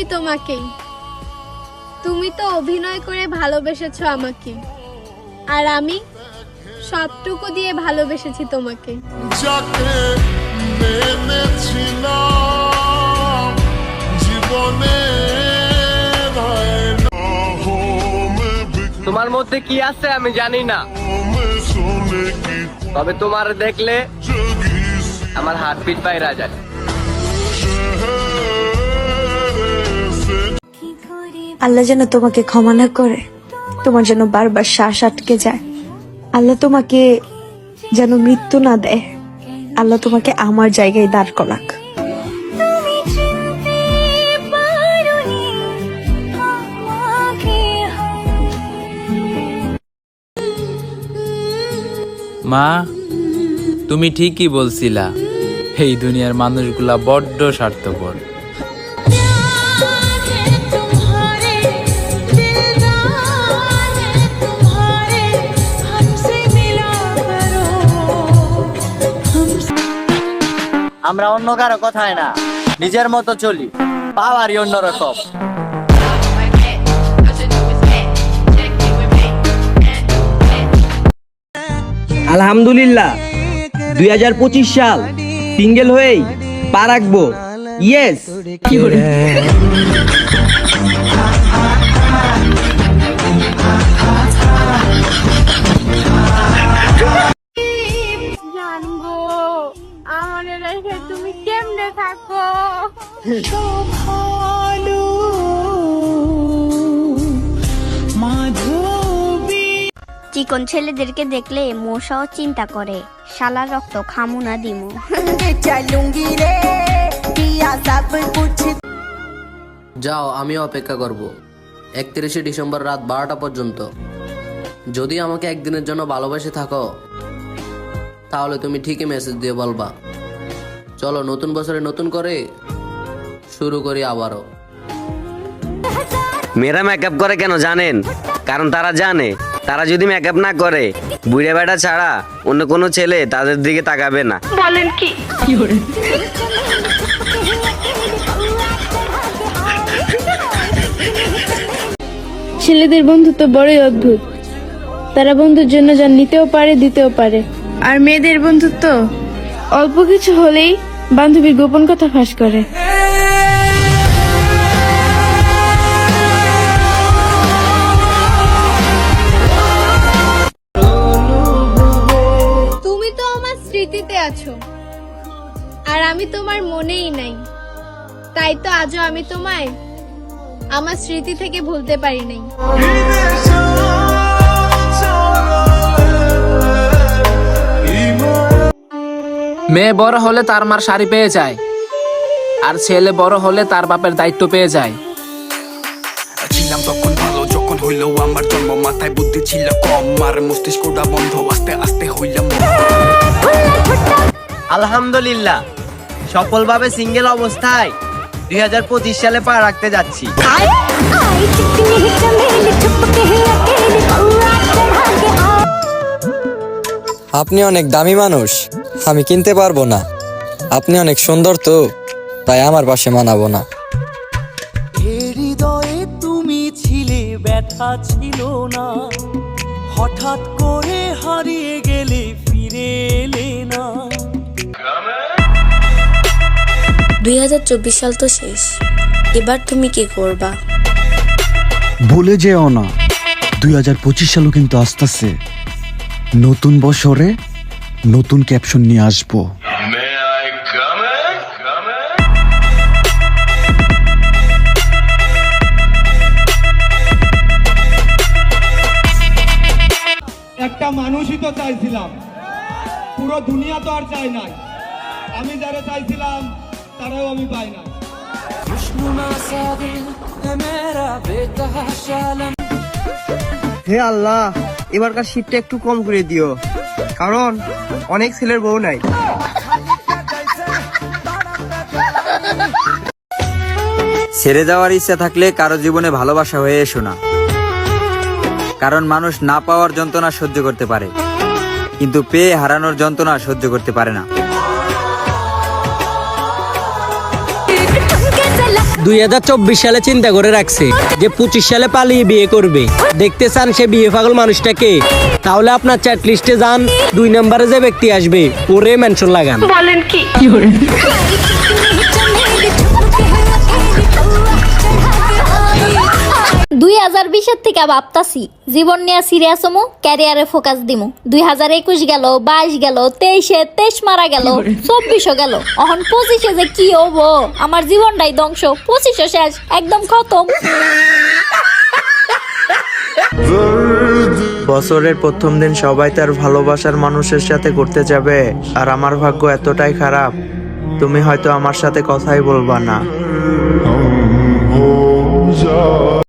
আমি তোমাকেই। তুমি তো অভিনয় করে ভালোবেসেছো আমাকে, আর আমি সবটুকু দিয়ে ভালোবেসেছি তোমাকে। যাকে মেনেছিলাম জীবনে, তোমার মধ্যে কি আছে আমি জানি না, তবে তোমার দেখলে আমার হার্টবিট বাইরে যায়। আল্লাহ যেন তোমাকে ক্ষমা না করে, তোমার যেন বারবার শ্বাস আটকে যায়। আল্লাহ তোমাকে যেন মৃত্যু না দেয়। আল্লাহ তোমাকে আমার জায়গায় দাঁড় করাক। মা, তুমি ঠিকই বলছিলা, এই দুনিয়ার মানুষগুলা বড্ড স্বার্থপর। আমরা অন্য কারো কথায় না, নিজের মতো চলি, পাওয়ারই অন্যরকম। আলহামদুলিল্লাহ 2025 সাল সিঙ্গেল হয়েই পা রাখবো। ইয়েস। জানবো আমাদের রেখে তুমি কেমনে থাকো। চিকন ছেলেদেরকে দেখলে মশাও চিন্তা করে, শালার রক্ত খামু না দিমু। যাও, আমি অপেক্ষা করব 31শে ডিসেম্বর রাত 12টা পর্যন্ত। যদি আমাকে একদিনের জন্য ভালোবেসে থাকো তাহলে তুমি ঠিকই মেসেজ দিয়ে বলবা। চলো নতুন বছরে নতুন করে শুরু করি আবারও। মেয়েরা মেকআপ করে কেন জানেন? কারণ তারা জানে তারা যদি মেকআপ না করে বুড়ে বেটা ছাড়া অন্য কোনো ছেলে তাদের দিকে তাকাবে না। বলেন কি? ছেলেদের বন্ধুত্ব বড়ই অদ্ভুত। তারা বন্ধুর জন্য যা নিতেও পারে, দিতেও পারে। আর মেয়েদের বন্ধুত্ব অল্প কিছু হলেই বান্ধবীর গোপন কথা ফাঁস করে। তুমি তো আমার স্মৃতিতে আছো, আর আমি তোমার মনেই নাই। তাই তো আজও আমি তোমায় আমার স্মৃতি থেকে ভুলতে পারি নাই। মেয়ে বড় হলে তার মার শাড়ি পেয়ে যায়, আর ছেলে বড় হলে তার বাপের দায়িত্ব পেয়ে যায়। ছিলাম তখন ভালো যখন হইল আমার জন্ম, মাথায় বুদ্ধি ছিল কম, আর মস্তিষ্কটা বন্ধ, আস্তে আস্তে হইলাম। আলহামদুলিল্লাহ সফলভাবে সিঙ্গেল অবস্থায় 2025 সালে পা রাখতে যাচ্ছি। আপনি অনেক দামি মানুষ, আমি কিনতে পারবো না। আপনি অনেক সুন্দর তো, তাই আমার পাশে মানাবো না। হৃদয়ে তুমি ছিলে, ব্যথা ছিল না, হঠাৎ করে হারিয়ে গেলে, ফিরে এলে না। 2024 সাল তো শেষ, এবার তুমি কি করবা? ভুলে যেও না 2025 সালও কিন্তু আসতেছে। নতুন বছরে নতুন ক্যাপশন নিয়ে আসবো। একটা মানুষই তো চাইছিলাম, পুরো দুনিয়া তো আর চাই নাই। আমি যারা চাইছিলাম তারাও আমি পাই না। হে আল্লাহ, এবারকার শীতটা একটু কম করে দিও, কারণ অনেক ছেলের বউ নাই। ছেড়ে যাওয়ার ইচ্ছা থাকলে কারো জীবনে ভালোবাসা হয়ে এসো না, কারণ মানুষ না পাওয়ার যন্ত্রণা সহ্য করতে পারে, কিন্তু পেয়ে হারানোর যন্ত্রণা সহ্য করতে পারে না। 2024 সালে চিন্তা করে রাখছে যে 25 সালে পালিয়ে বিয়ে করবে। দেখতে চান সে বিয়ে পাগল মানুষটাকে? তাহলে আপনার চ্যাট লিস্টে যান, 2 নম্বরে যে ব্যক্তি আসবে ওরে মেনশন লাগান। বলেন কি? 2020 থেকে ভাবতাছি জীবন নিয়ে সিরিয়াস হমু, ক্যারিয়ারে ফোকাস দিমু। 2021 গেল, 22 গেল, 23 মারা গেল, 24 গেল, এখন 25 যে কি হবো? আমার জীবনটাই ধ্বংস, 25 শেষ, একদম খতম। বছরের প্রথম দিন সবাই তার ভালোবাসার মানুষের সাথে ঘুরতে যাবে, আর আমার ভাগ্য এতটাই খারাপ তুমি হয়তো আমার সাথে কথাই বলবা না। हम हो जा